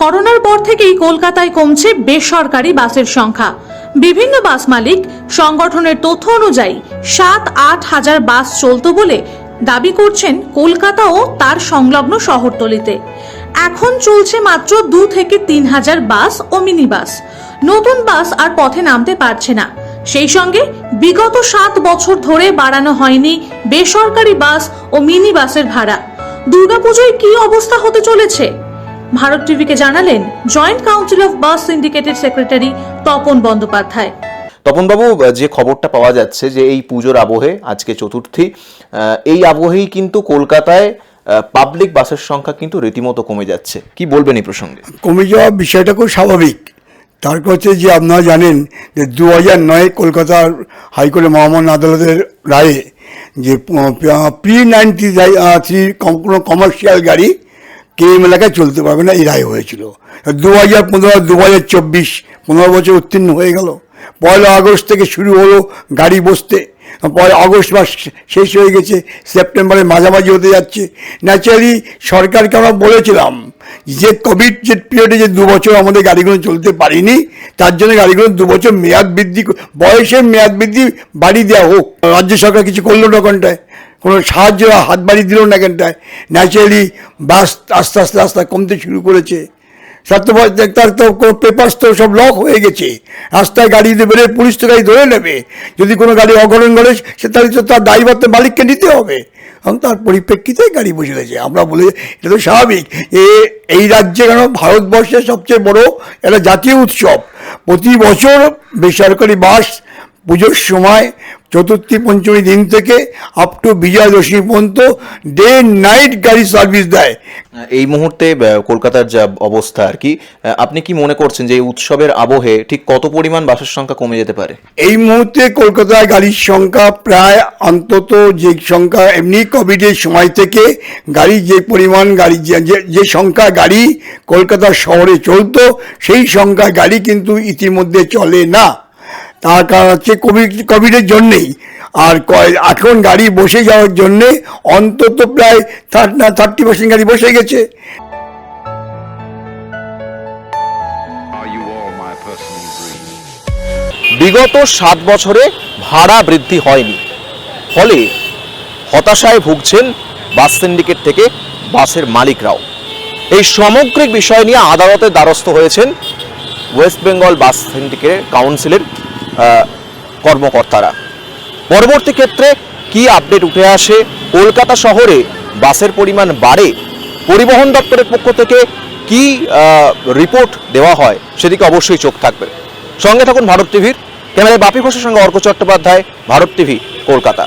করোনার পর থেকেই কলকাতায় কমছে বেসরকারি বাসের সংখ্যা। বিভিন্ন বাস মালিক সংগঠনের তথ্য অনুযায়ী 7-8 হাজার বাস চলত বলে দাবি করছেন কলকাতা ও তার সংলগ্ন শহরতলিতে। এখন চলছে মাত্র 2 থেকে 3 হাজার বাস ও মিনি বাস। নতুন বাস আর পথে নামতে পারছে না। সেই সঙ্গে বিগত 7 বছর ধরে বাড়ানো হয়নি বেসরকারি বাস ও মিনি বাসের ভাড়া। দুর্গাপুজোয় কি অবস্থা হতে চলেছে? ভারত টিভিকে জানালেন জয়েন্ট কাউন্সিল অফ বাস সিন্ডিকেটের সেক্রেটারি তপন বন্দ্যোপাধ্যায়। তপনবাবু, যে খবরটা পাওয়া যাচ্ছে যে এই পুজোর আবহে, আজকে চতুর্থী, এই আবহেই কিন্তু কলকাতায় পাবলিক বাসের সংখ্যা কিন্তু রীতিমতো কমে যাচ্ছে। কি বলবেন এই প্রসঙ্গে? কমে যাওয়া বিষয়টা খুব স্বাভাবিক। তার কাছে যে আপনারা জানেন যে 2009 কলকাতার হাইকোর্টের মহামান্য আদালতের রায়ে যে pre-93 কোনো কমার্শিয়াল গাড়ি কেএম এলাকায় চলতে পারবে না, এই রায় হয়েছিল। 2015, 2024 15 বছর উত্তীর্ণ হয়ে গেল। 1 আগস্ট থেকে শুরু হলো গাড়ি বসতে। 1 আগস্ট মাস শেষ হয়ে গেছে, সেপ্টেম্বরের মাঝামাঝি হতে যাচ্ছে। ন্যাচারালি সরকারকে আমরা বলেছিলাম যে কোভিড যে পিরিয়ডে যে 2 বছর আমাদের গাড়িগুলো চলতে পারিনি, তার জন্য গাড়িগুলো 2 বছর মেয়াদ বৃদ্ধি, বয়সের মেয়াদ বৃদ্ধি বাড়িয়ে দেওয়া হোক। রাজ্য সরকার কিছু করলো না, কোনটায় কোনো সাহায্য হাত বাড়িয়ে দিল না, কেনটায় ন্যাচারালি বাস আস্তে আস্তে আস্তে কমতে শুরু করেছে। তার তো কোনো পেপার্স তো সব লক হয়ে গেছে। রাস্তায় গাড়ি বেরোয় পুলিশ তো গাড়ি ধরে নেবে। যদি কোনো গাড়ি অঘটন ঘটে সে তাহলে তো তার দায়ভার মালিককে নিতে হবে, এবং তার পরিপ্রেক্ষিতে গাড়ি বসে রয়েছে। আমরা বলি এটা তো স্বাভাবিক। এই রাজ্যে কেন ভারতবর্ষের সবচেয়ে বড় একটা জাতীয় উৎসব। প্রতি বছর বেসরকারি বাস পুজোর সময় চতুর্থী পঞ্চমী দিন থেকে আপ টু বিজয়া দশমী পর্যন্ত ডে নাইট গাড়ি সার্ভিস দেয়। এই মুহূর্তে কলকাতার যা অবস্থা আর কি, আপনি কি মনে করছেন যে এই উৎসবের আবহে ঠিক কত পরিমাণ বাসের সংখ্যা কমে যেতে পারে? এই মুহূর্তে কলকাতায় গাড়ির সংখ্যা প্রায় অন্তত যে সংখ্যা এমনি কোভিডের সময় থেকে গাড়ি যে পরিমাণ গাড়ি যে সংখ্যা গাড়ি কলকাতা শহরে চলতো, সেই সংখ্যা গাড়ি কিন্তু ইতিমধ্যে চলে না। তার কারণ হচ্ছে কোভিডের জন্যেই। আর এখন গাড়ি বসে যাওয়ার জন্যে অন্তত প্রায় 30% গাড়ি বসে গেছে। বিগত 7 বছরে ভাড়া বৃদ্ধি হয়নি, ফলে হতাশায় ভুগছেন বাস সিন্ডিকেট থেকে বাসের মালিকরাও। এই সামগ্রিক বিষয় নিয়ে আদালতের দ্বারস্থ হয়েছেন ওয়েস্ট বেঙ্গল বাস সিন্ডিকেট কাউন্সিলের কর্মকর্তারা। পরবর্তী ক্ষেত্রে কি আপডেট উঠে আসে, কলকাতা শহরে বাসের পরিমাণ বাড়ে, পরিবহন দপ্তরের পক্ষ থেকে কি রিপোর্ট দেওয়া হয়, সেদিকে অবশ্যই চোখ থাকবে। সঙ্গে থাকুন ভারত টিভির। ক্যামেরায় বাপি ঘোষের সঙ্গে অর্ক চট্টোপাধ্যায়, ভারত টিভি, কলকাতা।